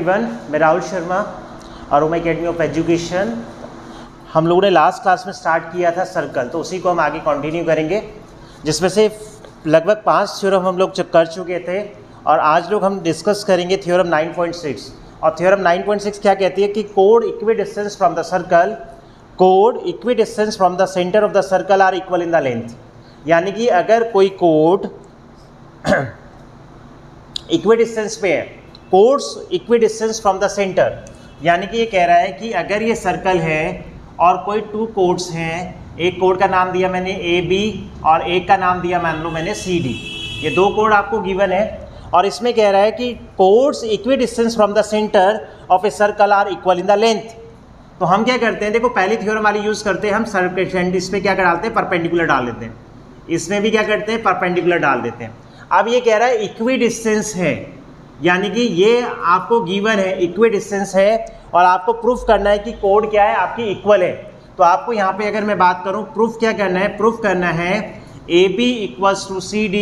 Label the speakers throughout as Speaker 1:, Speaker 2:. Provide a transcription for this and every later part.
Speaker 1: Everyone, मैं राहुल शर्मा और ओम academy of education. हम लोगों ने लास्ट क्लास में स्टार्ट किया था सर्कल, तो उसी को हम आगे कंटिन्यू करेंगे, जिसमें से लगभग 5 थ्योरम हम लोग कर चुके थे और आज लोग हम डिस्कस करेंगे थ्योरम 9.6। और थ्योरम 9.6 क्या कहती है कि code equi distance from the circle, code equi distance from the centre of the circle are equal in the length. यानी कि अगर कोई कोड इक्वी डिस्टेंस पे है, codes equidistant from the centre, यानी कि ये कह रहा है कि अगर ये सर्कल है और कोई 2 कोड्स हैं, एक कोड का नाम दिया मैंने AB और एक का नाम दिया मान लो मैंने CD, ये 2 कोड आपको गिवन है और इसमें कह रहा है कि chords equidistant from the centre of a circle are equal in the length. तो हम क्या करते हैं, देखो पहली थ्योरम वाली यूज़ करते हैं हम, सर्कल इस पर क्या डालते हैं, परपेंडिकुलर डाल देते हैं, इसमें भी क्या करते हैं, परपेंडिकुलर डाल देते हैं। अब ये कह रहा है इक्वी डिस्टेंस है, यानी कि ये आपको गिवन है, इक्वी डिस्टेंस है और आपको प्रूफ करना है कि कोड क्या है आपकी इक्वल है। तो आपको यहाँ पे अगर मैं बात करूँ प्रूफ क्या करना है, प्रूफ करना है AB equals to CD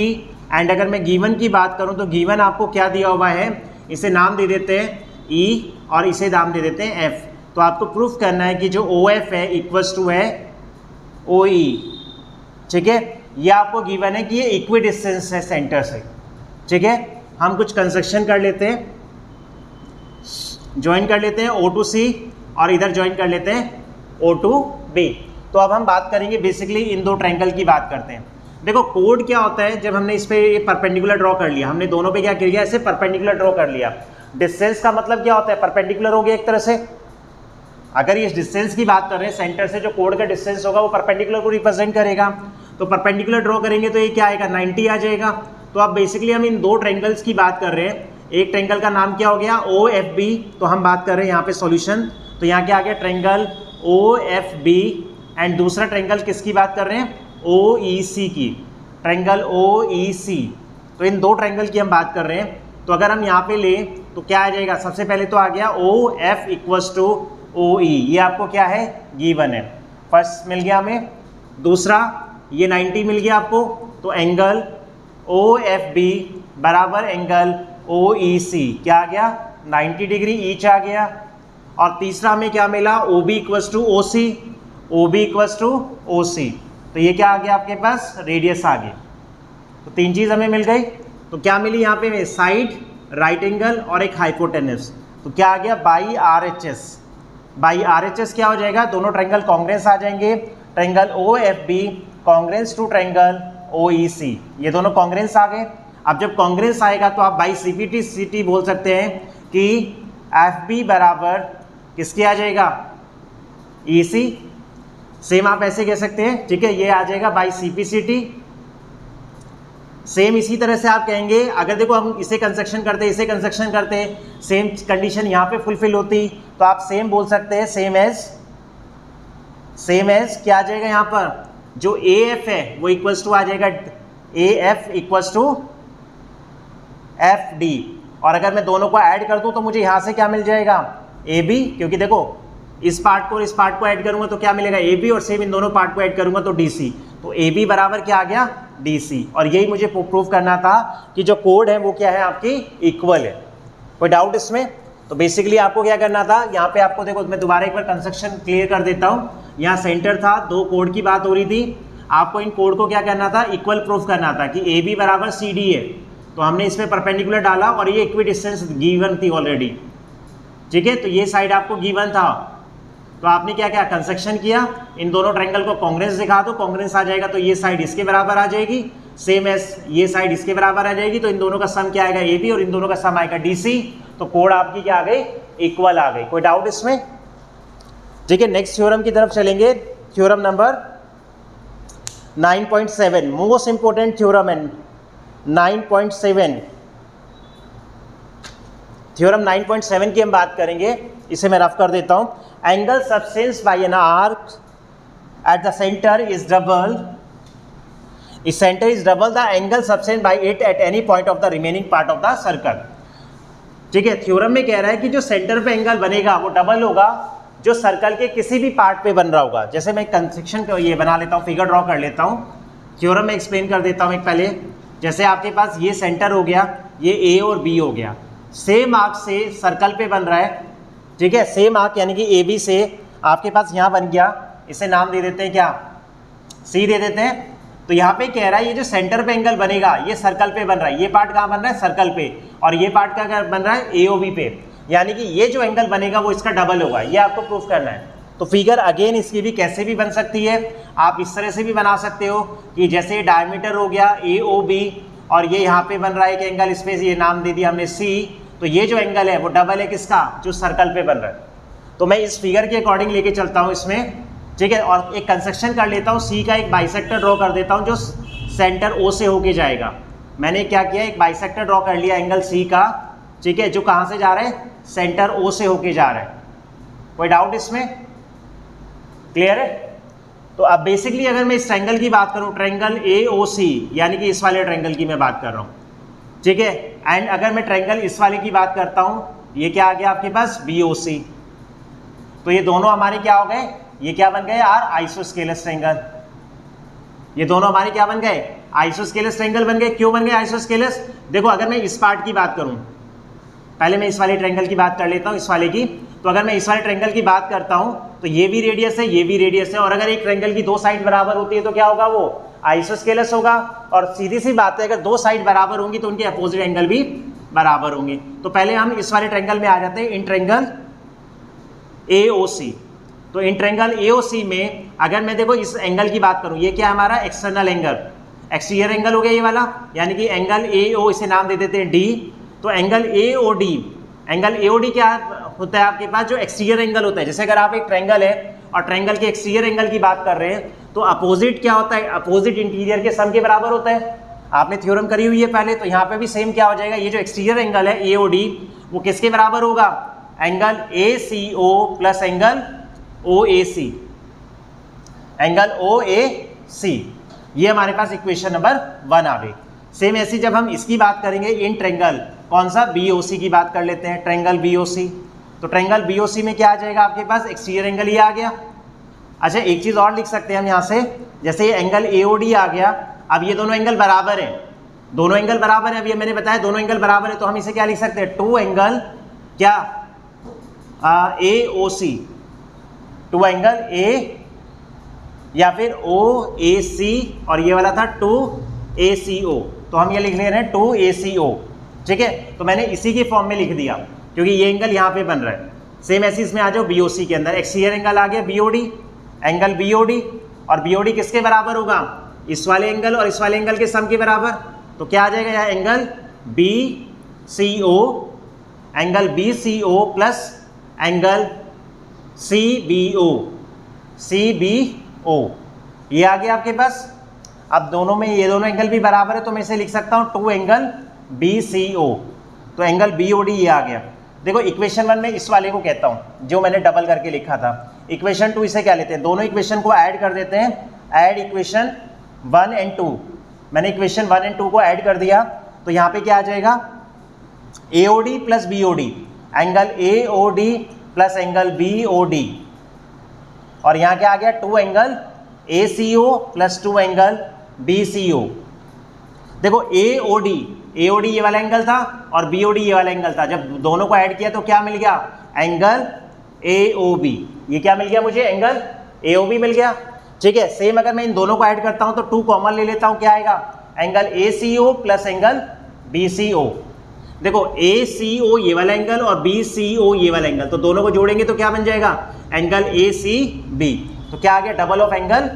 Speaker 1: and अगर मैं गिवन की बात करूँ तो गिवन आपको क्या दिया हुआ है, इसे नाम दे देते हैं E और इसे नाम दे देते हैं F। तो आपको प्रूफ करना है कि जो OF है इक्वल्स टू है OE, ठीक है। ये आपको गिवन है कि ये इक्वी डिस्टेंस है सेंटर से, ठीक है। हम कुछ कंस्ट्रक्शन कर लेते हैं, ज्वाइन कर लेते हैं O to C और इधर ज्वाइन कर लेते हैं O to B। तो अब हम बात करेंगे बेसिकली इन 2 ट्रायंगल की बात करते हैं। देखो कोड क्या होता है, जब हमने इस पे ये परपेंडिकुलर ड्रॉ कर लिया, हमने दोनों पे क्या किया, ऐसे परपेंडिकुलर ड्रॉ कर लिया। डिस्टेंस का मतलब क्या होता है, परपेंडिकुलर हो गया एक तरह से। अगर ये डिस्टेंस की बात कर रहे हैं, सेंटर से जो कोड का डिस्टेंस होगा वो परपेंडिकुलर को रिप्रेजेंट करेगा। तो परपेंडिकुलर ड्रॉ करेंगे तो ये क्या आएगा, 90 आ जाएगा। तो अब बेसिकली हम इन 2 ट्रायंगल्स की बात कर रहे हैं। एक ट्रायंगल का नाम क्या हो गया, OFB। तो हम बात कर रहे हैं यहाँ पे सॉल्यूशन, तो यहाँ क्या आ गया, ट्रायंगल OFB एंड दूसरा ट्रायंगल किसकी बात कर रहे हैं, OEC की, ट्रायंगल OEC। तो इन 2 ट्रायंगल की हम बात कर रहे हैं। तो अगर हम यहाँ पे लें तो क्या आ जाएगा, सबसे पहले तो आ गया OF इक्वल्स टू OE, ये आपको क्या है, गिवन है। फर्स्ट मिल गया हमें, दूसरा ये 90 मिल गया आपको, तो एंगल OFB बराबर एंगल OEC क्या आ गया, 90 डिग्री ईच आ गया। और तीसरा हमें क्या मिला, OB equals to OC, OB equals to OC। तो ये क्या आ गया आपके पास, रेडियस आ गई। तो 3 चीज़ हमें मिल गई। तो क्या मिली यहाँ पे, साइड, राइट एंगल और एक हाइपोटेनस। तो क्या आ गया, बाई RHS। बाई RHS क्या हो जाएगा, दोनों ट्रायंगल कॉन्ग्रेंस आ जाएंगे। Triangle OFB congruence to triangle OEC, ये दोनों कॉन्ग्रेंस आ गए। अब जब कॉन्ग्रेंस आएगा तो आप बाई CPT बोल सकते हैं कि FB बराबर किसके आ जाएगा, EC। सेम आप ऐसे कह सकते हैं, ठीक है, ये आ जाएगा बाई CPCT। सेम इसी तरह से आप कहेंगे, अगर देखो हम इसे कंस्ट्रक्शन करते, इसे कंस्ट्रक्शन करते, सेम कंडीशन यहाँ पे फुलफिल होती, तो आप सेम बोल सकते हैं, सेम एज क्या आ जाएगा यहाँ पर, जो AF है वो इक्वल्स टू आ जाएगा AF इक्वल्स टू FD। और अगर मैं दोनों को ऐड कर दूं तो मुझे यहाँ से क्या मिल जाएगा, AB, क्योंकि देखो इस पार्ट को और इस पार्ट को ऐड करूंगा तो क्या मिलेगा, AB, और सेम इन दोनों पार्ट को ऐड करूंगा तो DC। तो AB बराबर क्या आ गया, DC। और यही मुझे प्रूफ करना था कि जो कोड है वो क्या है, आपकी इक्वल है। कोई डाउट इसमें? तो बेसिकली आपको क्या करना था, यहाँ पे आपको देखो मैं दोबारा एक बार कंस्ट्रक्शन क्लियर कर देता हूँ। यहाँ सेंटर था, 2 कोड की बात हो रही थी, आपको इन कोड को क्या करना था, इक्वल प्रूफ करना था कि AB बराबर CD है। तो हमने इसमें परपेंडिकुलर डाला और ये इक्वी डिस्टेंस गिवन थी ऑलरेडी, ठीक है। तो ये साइड आपको गिवन था, तो आपने क्या क्या कंस्ट्रक्शन किया, इन दोनों ट्रायंगल को कॉन्ग्रेंस दिखा दो, कॉन्ग्रेंस आ जाएगा तो ये साइड इसके बराबर आ जाएगी, सेम एज ये साइड इसके बराबर आ जाएगी। तो इन दोनों का सम क्या आएगा, AB, और इन दोनों का सम आएगा DC। तो कोड आपकी क्या आ गई, इक्वल आ गई। कोई डाउट इसमें? ठीक है, नेक्स्ट थ्योरम की तरफ चलेंगे। Theorem number 9.7, most important theorem है 9.7। थ्योरम 9.7 की हम बात करेंगे, इसे मैं रफ कर देता हूं। Angle subtends by an arc at the centre is double, इस centre is double the angle subtends by it at any point of the remaining part of the circle. ठीक है, थ्योरम में कह रहा है कि जो सेंटर पे एंगल बनेगा वो डबल होगा जो सर्कल के किसी भी पार्ट पे बन रहा होगा। जैसे मैं कंस्ट्रक्शन को ये बना लेता हूँ, फिगर ड्रॉ कर लेता हूँ, थ्योरम में एक्सप्लेन कर देता हूँ एक पहले। जैसे आपके पास ये सेंटर हो गया, ये A और B हो गया, सेम आर्क से सर्कल पे बन रहा है, ठीक है, सेम आर्क यानी कि ए बी से आपके पास यहाँ बन गया, इसे नाम दे देते हैं क्या, सी दे देते हैं। तो यहाँ पे कह रहा है ये जो सेंटर पे एंगल बनेगा ये सर्कल पे बन रहा है, ये पार्ट कहाँ बन रहा है, सर्कल पे, और ये पार्ट क्या बन रहा है, AOB पे, यानी कि ये जो एंगल बनेगा वो इसका डबल होगा, ये आपको प्रूफ करना है। तो फिगर अगेन इसकी भी कैसे भी बन सकती है, आप इस तरह से भी बना सकते हो कि जैसे डायमीटर हो गया AOB और ये यहाँ पे बन रहा है एक एंगल, इस पे ये नाम दे दिया हमने C, तो ये जो एंगल है वो डबल है किसका, जो सर्कल पे बन रहा है। तो मैं इस फिगर के अकॉर्डिंग लेके चलता हूँ इसमें, ठीक है, और एक कंस्ट्रक्शन कर लेता हूँ, C का एक बाइसेक्टर ड्रॉ कर देता हूँ जो सेंटर O से होके जाएगा। मैंने क्या किया, एक बाइसेक्टर ड्रॉ कर लिया एंगल C का, ठीक है, जो कहाँ से जा रहा है, सेंटर O से होके जा रहा है। कोई डाउट इसमें, क्लियर है। तो अब बेसिकली अगर मैं इस ट्रायंगल की बात करूँ, ट्रायंगल AOC, यानी कि इस वाले ट्रायंगल की मैं बात कर रहा हूँ, ठीक है, एंड अगर मैं ट्रायंगल इस वाले की बात करता हूँ, ये क्या आ गया आपके पास, BOC, तो ये दोनों हमारे क्या हो गए, ये क्या बन गए यार, आइसोस्केलस ट्रायंगल। ये दोनों हमारे क्या बन गए, आइसोस्केलस ट्रायंगल बन गए। क्यों बन गए आइसोस्केलस, देखो अगर मैं इस पार्ट की बात करूं, पहले मैं इस वाले ट्रायंगल की बात कर लेता हूं, इस वाले की, तो अगर मैं इस वाले ट्रायंगल की बात करता हूं तो ये भी रेडियस है, ये भी रेडियस है, और अगर एक ट्रायंगल की दो साइड बराबर होती है तो क्या होगा, वो आइसोस्केलस होगा। और सीधी सी बात है, अगर दो साइड बराबर होंगी तो उनके अपोजिट एंगल भी बराबर होंगे। तो पहले हम इस वाले ट्रायंगल में आ जाते हैं, इन ट्रायंगल AOC। तो इन ट्रायंगल AOC में अगर मैं देखो इस एंगल की बात करूं, ये क्या है हमारा एक्सटर्नल एंगल, एक्सटीरियर एंगल हो गया ये वाला, यानी कि एंगल AO, इसे नाम दे देते हैं D। तो एंगल AOD, एंगल AOD क्या होता है आपके पास, जो एक्सटीरियर एंगल होता है। जैसे अगर आप एक ट्रायंगल है और ट्रायंगल के एक्सटीरियर एंगल की बात कर रहे हैं तो अपोजिट क्या होता है, अपोजिट इंटीरियर के सम के बराबर होता है। आपने थ्योरम करी हुई है पहले, तो यहाँ पे भी सेम क्या हो जाएगा, ये जो एक्सटीरियर एंगल है AOD वो किसके बराबर होगा, angle ACO plus angle OAC, angle OAC। ये हमारे पास इक्वेशन नंबर 1 आ गई। सेम ऐसी जब हम इसकी बात करेंगे, इन ट्रायंगल कौन सा, BOC की बात कर लेते हैं, ट्रायंगल BOC। तो ट्रायंगल BOC में क्या आ जाएगा आपके पास, एक्सटीरियर एंगल ये आ गया। अच्छा एक चीज़ और लिख सकते हैं हम यहाँ से, जैसे ये एंगल AOD आ गया, अब ये दोनों एंगल बराबर हैं, दोनों एंगल बराबर है, अब ये मैंने बताया दोनों एंगल बराबर है, तो हम इसे क्या लिख सकते हैं, टू एंगल क्या AOC, टू एंगल A या फिर OAC, और ये वाला था 2ACO, तो हम ये लिख ले रहे हैं 2ACO, ठीक है। तो मैंने इसी के फॉर्म में लिख दिया क्योंकि ये एंगल यहाँ पे बन रहा है। सेम ऐसे इसमें आ जाओ BOC के अंदर, एक्सटीरियर एंगल आ गया BOD, एंगल BOD, और BOD किसके बराबर होगा, इस वाले एंगल और इस वाले एंगल के सम के बराबर। तो क्या आ जाएगा यहाँ, angle BCO, angle BCO plus angle CBO, ये आ गया आपके पास। अब दोनों में ये दोनों एंगल भी बराबर है, तो मैं इसे लिख सकता हूँ 2 एंगल BCO, तो एंगल BOD ये आ गया। देखो इक्वेशन 1 में इस वाले को कहता हूँ जो मैंने डबल करके लिखा था, इक्वेशन 2 इसे क्या लेते हैं, दोनों इक्वेशन को ऐड कर देते हैं, ऐड इक्वेशन 1 एंड 2। मैंने इक्वेशन 1 एंड 2 को ऐड कर दिया, तो यहाँ पे क्या आ जाएगा, AOD plus BOD, angle AOD plus angle BOD, और यहाँ क्या आ गया, 2 angle ACO plus 2 angle BCO। देखो AOD ये वाला एंगल था और BOD ये वाला एंगल था, जब दोनों को ऐड किया तो क्या मिल गया, एंगल AOB। ये क्या मिल गया मुझे, एंगल AOB मिल गया, ठीक है। सेम अगर मैं इन दोनों को ऐड करता हूं तो 2 कॉमन ले लेता हूं, क्या आएगा, angle ACO plus angle BCO। देखो ACO ये वाला एंगल और BCO ये वाला एंगल, तो दोनों को जोड़ेंगे तो क्या बन जाएगा, एंगल ACB। तो क्या आ गया, डबल ऑफ एंगल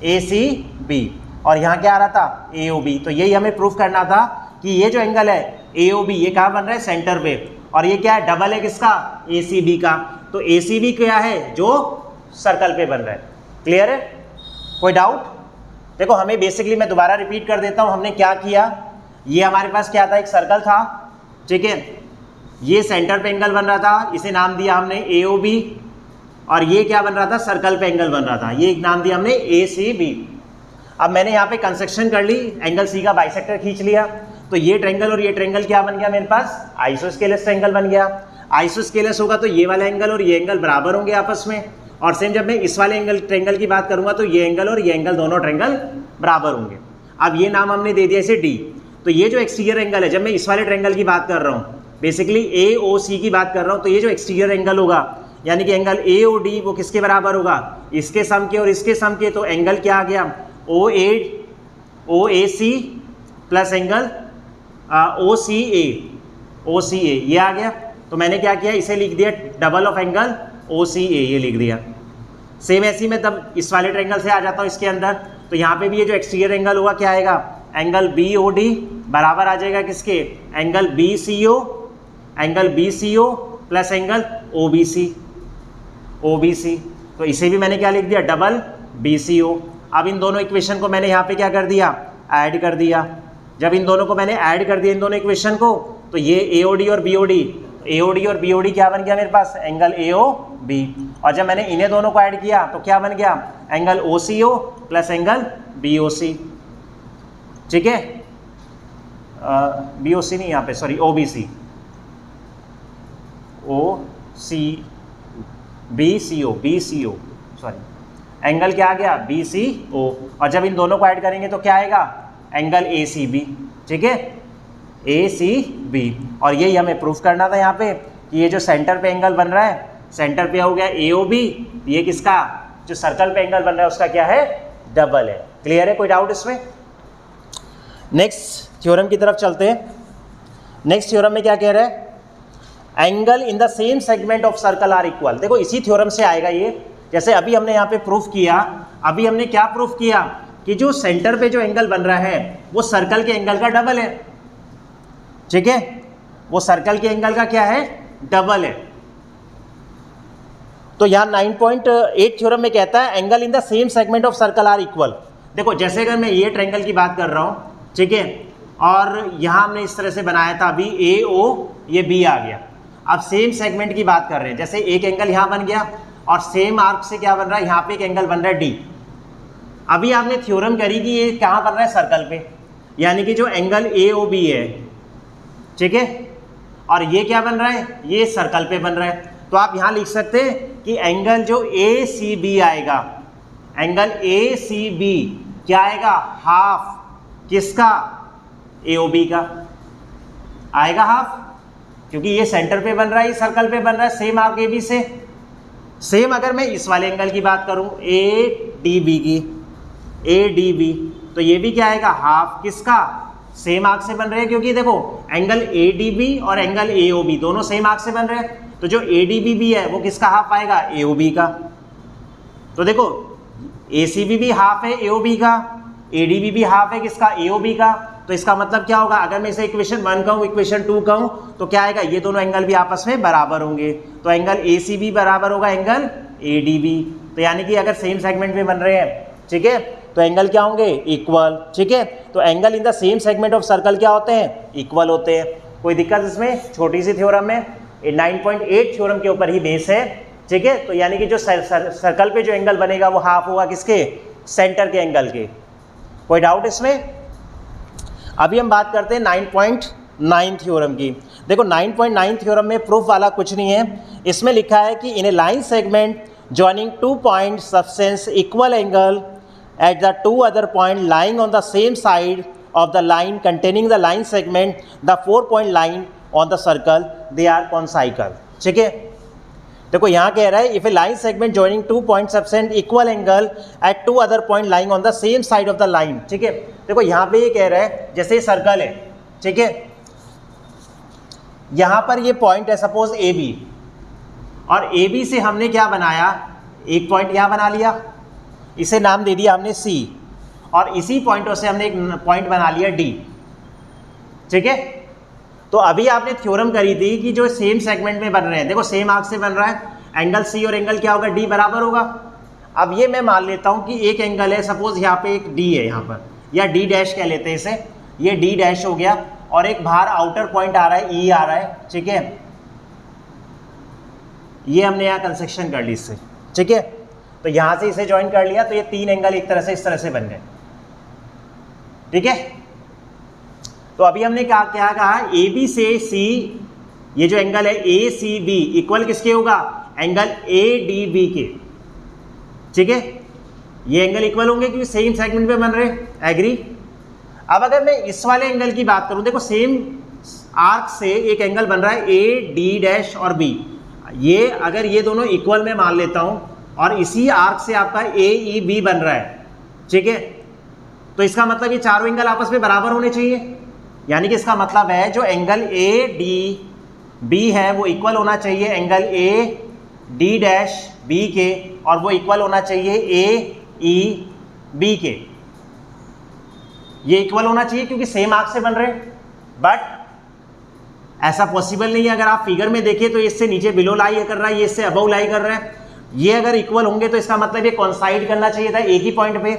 Speaker 1: ACB, और यहाँ क्या आ रहा था, AOB। तो यही हमें प्रूफ करना था कि ये जो एंगल है AOB ये कहाँ बन रहा है, सेंटर पे, और ये क्या है, डबल है किसका, ACB का। तो ACB क्या है, जो सर्कल पे बन रहा है। क्लियर है, कोई डाउट। देखो हमें बेसिकली, मैं दोबारा रिपीट कर देता हूँ, हमने क्या किया, ये हमारे पास क्या था, एक सर्कल था, ठीक है, ये सेंटर पे एंगल बन रहा था, इसे नाम दिया हमने AOB, और ये क्या बन रहा था, सर्कल पे एंगल बन रहा था, ये नाम दिया हमने ACB। अब मैंने यहाँ पे कंस्ट्रक्शन कर ली, एंगल C का बाइसेक्टर खींच लिया, तो ये ट्रायंगल और ये ट्रायंगल क्या बन गया मेरे पास, आइसोस्केलस ट्रायंगल बन गया। आइसोस्केलस होगा तो ये वाला एंगल और ये एंगल बराबर होंगे आपस में, और सेम जब मैं इस वाले एंगल ट्रायंगल की बात करूंगा तो ये एंगल और ये एंगल दोनों ट्रायंगल बराबर होंगे। अब ये नाम हमने दे दिया इसे D। तो ये जो एक्सटीरियर एंगल है, जब मैं इस वाले ट्रायंगल की बात कर रहा हूँ बेसिकली ए ओ सी की बात कर रहा हूँ, तो ये जो एक्सटीरियर एंगल होगा यानी कि एंगल ए ओ डी वो किसके बराबर होगा, इसके सम के और इसके सम के। तो एंगल क्या आ गया, ओ ए सी प्लस एंगल ओ सी ए, ये आ गया। तो मैंने क्या किया, इसे लिख दिया डबल ऑफ एंगल ओ सी ए, ये लिख दिया। सेम ऐसी मैं तब इस वाले ट्रायंगल से आ जाता हूँ इसके अंदर, तो यहाँ पे भी ये जो एक्सटीरियर एंगल होगा क्या आएगा, एंगल बी ओ डी बराबर आ जाएगा किसके, angle B C O plus angle O B C. तो इसे भी मैंने क्या लिख दिया, डबल बी सी ओ। अब इन दोनों इक्वेशन को मैंने यहाँ पे क्या कर दिया, ऐड कर दिया। जब इन दोनों को मैंने ऐड कर दिया इन दोनों इक्वेशन को, तो ये ए ओ डी और बी ओ डी क्या बन गया मेरे पास, एंगल ए ओ बी। और जब मैंने इन्हें दोनों को ऐड किया तो क्या बन गया, angle O C O plus angle B O C. ठीक है, बी ओ सी नहीं यहाँ पे, sorry O B C, B C O sorry, angle क्या आ गया, बी सी ओ। और जब इन दोनों को ऐड करेंगे तो क्या आएगा, एंगल ए सी बी। ठीक है, ए सी बी। और यही हमें प्रूफ करना था यहाँ पे कि ये जो सेंटर पे एंगल बन रहा है, सेंटर पे हो गया ए ओ बी, ये किसका, जो सर्कल पे एंगल बन रहा है उसका क्या है, डबल है। क्लियर है, कोई डाउट इसमें? नेक्स्ट थ्योरम की तरफ चलते हैं। नेक्स्ट थ्योरम में क्या कह रहा है, angle in the same segment of circle are equal. देखो इसी थ्योरम से आएगा ये, जैसे अभी हमने यहाँ पे प्रूफ किया, अभी हमने क्या प्रूफ किया कि जो सेंटर पे जो एंगल बन रहा है वो सर्कल के एंगल का डबल है। ठीक है, वो सर्कल के एंगल का क्या है, डबल है। तो यहाँ 9.8 थ्योरम में कहता है angle in the same segment of circle are equal. देखो जैसे अगर मैं ये ट्रायंगल की बात कर रहा हूँ, ठीक है, और यहाँ हमने इस तरह से बनाया था, अभी ए ओ ये बी आ गया। अब सेम सेगमेंट की बात कर रहे हैं, जैसे एक एंगल यहाँ बन गया और सेम आर्क से क्या बन रहा है, यहाँ पे एक एंगल बन रहा है डी। अभी आपने थ्योरम करी कि ये कहाँ बन रहा है, सर्कल पे, यानी कि जो एंगल ए ओ बी है, ठीक है, और ये क्या बन रहा है, ये सर्कल पे बन रहा है। तो आप यहाँ लिख सकते हैं कि एंगल जो ए सी बी आएगा, एंगल ए सी बी क्या आएगा, हाफ किसका, ए ओ बी का आएगा, हाफ, क्योंकि ये सेंटर पे बन रहा है, ये सर्कल पे बन रहा है, सेम आर्क ए बी से। सेम अगर मैं इस वाले एंगल की बात करूं, ए डी बी की, ए डी बी, तो ये भी क्या आएगा, हाफ किसका, सेम आर्क से बन रहे हैं, क्योंकि देखो एंगल ए डी बी और एंगल ए ओ बी दोनों सेम आर्क से बन रहे हैं। तो जो ए डी बी भी है वो किसका हाफ आएगा, ए ओ बी का। तो देखो ए सी बी भी हाफ है ए ओ बी का, ए डी बी भी हाफ है किसका, ए ओ बी का। तो इसका मतलब क्या होगा, अगर मैं इसे इक्वेशन 1 कहूँ, इक्वेशन 2 कहूँ, तो क्या आएगा, ये दोनों एंगल भी आपस में बराबर होंगे। तो एंगल ए सी बी बराबर होगा एंगल ए डी बी। तो यानी कि अगर सेम सेगमेंट में बन रहे हैं, ठीक है, तो एंगल क्या होंगे, इक्वल। ठीक है, तो angle in the same segment of circle क्या होते हैं, इक्वल होते हैं। कोई दिक्कत इसमें, छोटी सी थ्योरम में, 9.8 थ्योरम के ऊपर ही बेस है। ठीक है, तो यानी कि जो सर्कल पे जो एंगल बनेगा वो हाफ होगा किसके, सेंटर के एंगल के। कोई डाउट इसमें? अभी हम बात करते हैं 9.9 थ्योरम की। देखो 9.9 थ्योरम में प्रूफ वाला कुछ नहीं है, इसमें लिखा है कि in a line segment joining 2 point subtends equal angle at the 2 other point lying on the same side of the line containing the line segment, the 4-point line on the circle, they are concycle. ठीक है, देखो यहाँ कह रहा है if a line segment joining 2 point subtend equal angle at 2 other point lying on the same side of the line. ठीक है, देखो यहाँ पे ये कह रहा है जैसे ये सर्कल है, ठीक है, यहाँ पर ये पॉइंट है सपोज ए बी, और ए बी से हमने क्या बनाया, एक पॉइंट यहाँ बना लिया, इसे नाम दे दिया हमने सी, और इसी पॉइंटों से हमने एक पॉइंट बना लिया डी। ठीक है, तो अभी आपने थ्योरम करी थी कि जो सेम सेगमेंट में बन रहे हैं, देखो सेम आर्क से बन रहा है, एंगल सी और एंगल क्या होगा, डी बराबर होगा। अब ये मैं मान लेता हूँ कि एक एंगल है, सपोज यहाँ पे एक डी है यहाँ पर, या डी डैश कह लेते हैं इसे, ये डी डैश हो गया, और एक बाहर आउटर पॉइंट आ रहा है, ई आ रहा है। ठीक है, ये हमने यहाँ कंस्ट्रक्शन कर ली इससे। ठीक है, तो यहाँ से इसे ज्वाइन कर लिया, तो ये 3 एंगल एक तरह से इस तरह से बन गए। ठीक है, तो अभी हमने क्या कहा, ए बी से सी, ये जो एंगल है ए सी बी इक्वल किसके होगा, एंगल ए डी बी के। ठीक है, ये एंगल इक्वल होंगे क्योंकि सेम सेगमेंट पे बन रहे, एग्री। अब अगर मैं इस वाले एंगल की बात करूं, देखो सेम आर्क से एक एंगल बन रहा है ए डी डैश और बी, ये अगर ये दोनों इक्वल में मान लेता हूं और इसी आर्क से आपका ए ई बी बन रहा है, ठीक है, तो इसका मतलब ये चारों एंगल आपस में बराबर होने चाहिए। यानी कि इसका मतलब है जो एंगल ए डी बी है वो इक्वल होना चाहिए angle A D dash B के, और वो इक्वल होना चाहिए ए ई बी के। ये इक्वल होना चाहिए क्योंकि सेम आर्क से बन रहे हैं, बट ऐसा पॉसिबल नहीं है। अगर आप फिगर में देखिए तो इससे नीचे बिलो लाई कर रहा है, ये इससे अबव लाई कर रहा है। ये अगर इक्वल होंगे तो इसका मतलब ये कॉन्साइड करना चाहिए था एक ही पॉइंट पे,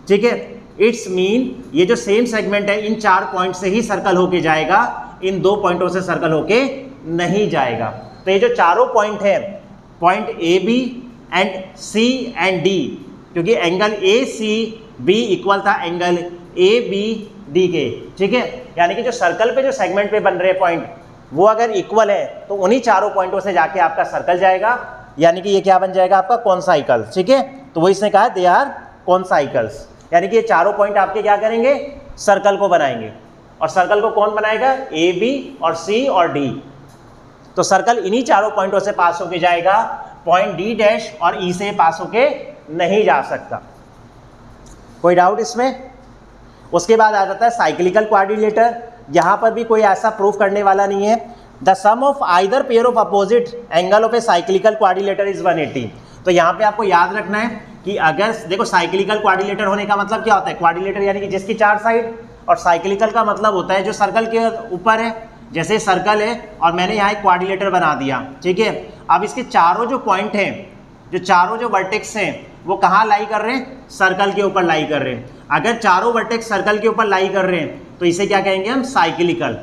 Speaker 1: ठीक है। इट्स मीन ये जो सेम सेगमेंट है इन 4 पॉइंट से ही सर्कल होके जाएगा, इन 2 पॉइंटों से सर्कल होके नहीं जाएगा। तो ये जो चारों पॉइंट है, point A B and C and D, क्योंकि angle A C B equal था एंगल ए बी डी के, ठीक है। यानी कि जो सर्कल पे जो सेगमेंट पे बन रहे पॉइंट वो अगर इक्वल है तो उन्हीं चारों पॉइंटों से जाके आपका सर्कल जाएगा, यानी कि ये क्या बन जाएगा आपका कॉन्साइकल, ठीक है। तो वो इसने कहा दे आर कॉन्साइकल्स, यानी कि ये चारों पॉइंट आपके क्या करेंगे, सर्कल को बनाएंगे। और सर्कल को कौन बनाएगा, ए बी और सी और डी। तो सर्कल इन्हीं चारों पॉइंटों से पास होके जाएगा, पॉइंट डी डैश और ई से पास होके नहीं जा सकता। कोई डाउट इसमें? उसके बाद आ जाता है साइक्लिकल क्वाड्रिलेटर। यहाँ पर भी कोई ऐसा प्रूफ करने वाला नहीं है। The sum of either pair of opposite angle of a cyclical quadrilateral is 180। तो यहाँ पे आपको याद रखना है कि अगर देखो साइक्लिकल क्वाड्रिलेटर होने का मतलब क्या होता है, क्वाड्रिलेटर यानी कि जिसकी 4 साइड, और साइक्लिकल का मतलब होता है जो सर्कल के ऊपर है। जैसे सर्कल है और मैंने यहाँ एक क्वाड्रिलेटर बना दिया, ठीक है। अब इसके चारों जो पॉइंट हैं, जो चारों जो वर्टेक्स हैं वो कहाँ लाई कर रहे हैं, सर्कल के ऊपर लाई कर रहे हैं। अगर चारों वर्टेक्स सर्कल के ऊपर लाई कर रहे हैं तो इसे क्या कहेंगे हम, साइक्लिकल,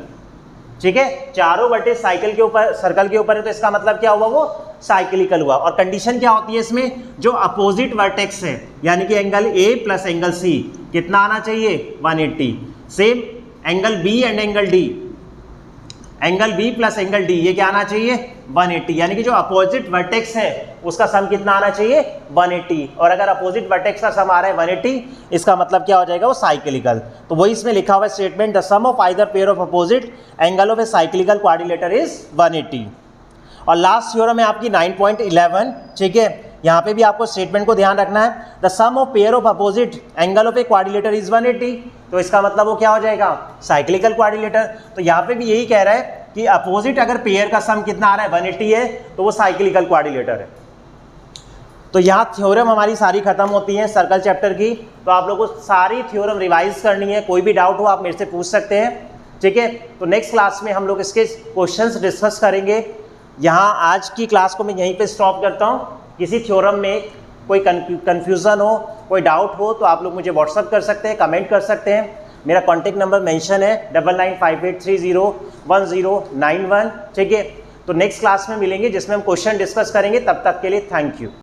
Speaker 1: ठीक है। चारों वर्टेक्स साइकिल के ऊपर सर्कल के ऊपर है तो इसका मतलब क्या हुआ, वो साइक्लिकल हुआ। और कंडीशन क्या होती है इसमें, जो अपोजिट वर्टेक्स है यानी कि angle A plus angle C कितना आना चाहिए, 180। Same angle B and angle D, angle B plus angle D ये क्या आना चाहिए, 180। यानी कि जो अपोजिट वर्टेक्स है उसका सम कितना आना चाहिए, 180। और अगर अपोजिट वर्टेक्स का सम आ रहा है 180, इसका मतलब क्या हो जाएगा, वो साइक्लिकल। तो वही इसमें लिखा हुआ है statement, the sum of either pair of opposite angle of a cyclical quadrilateral is 180। और लास्ट थ्योरम है आपकी 9.11, ठीक है। यहाँ पे भी आपको स्टेटमेंट को ध्यान रखना है, the sum of pair of opposite angle of a quadrilateral is 180। तो इसका मतलब वो क्या हो जाएगा, साइक्लिकल क्वाड्रिलेटर। तो यहाँ पे भी यही कह रहा है कि अपोजिट अगर पेयर का सम कितना आ रहा है 180 है तो वो साइक्लिकल क्वाड्रिलेटर है। तो यहाँ थ्योरम हमारी सारी खत्म होती हैं सर्कल चैप्टर की। तो आप लोगों को सारी थ्योरम रिवाइज करनी है, कोई भी डाउट हो आप मेरे से पूछ सकते हैं, ठीक है। तो नेक्स्ट क्लास में हम लोग इसके क्वेश्चंस डिस्कस करेंगे। यहाँ आज की क्लास को मैं यहीं पे स्टॉप करता हूँ। किसी थ्योरम में कोई कन्फ्यूज़न हो, कोई डाउट हो तो आप लोग मुझे व्हाट्सअप कर सकते हैं, कमेंट कर सकते हैं। मेरा कॉन्टैक्ट नंबर मेंशन है 9958301091, ठीक है। तो नेक्स्ट क्लास में मिलेंगे जिसमें हम क्वेश्चन डिस्कस करेंगे। तब तक के लिए थैंक यू।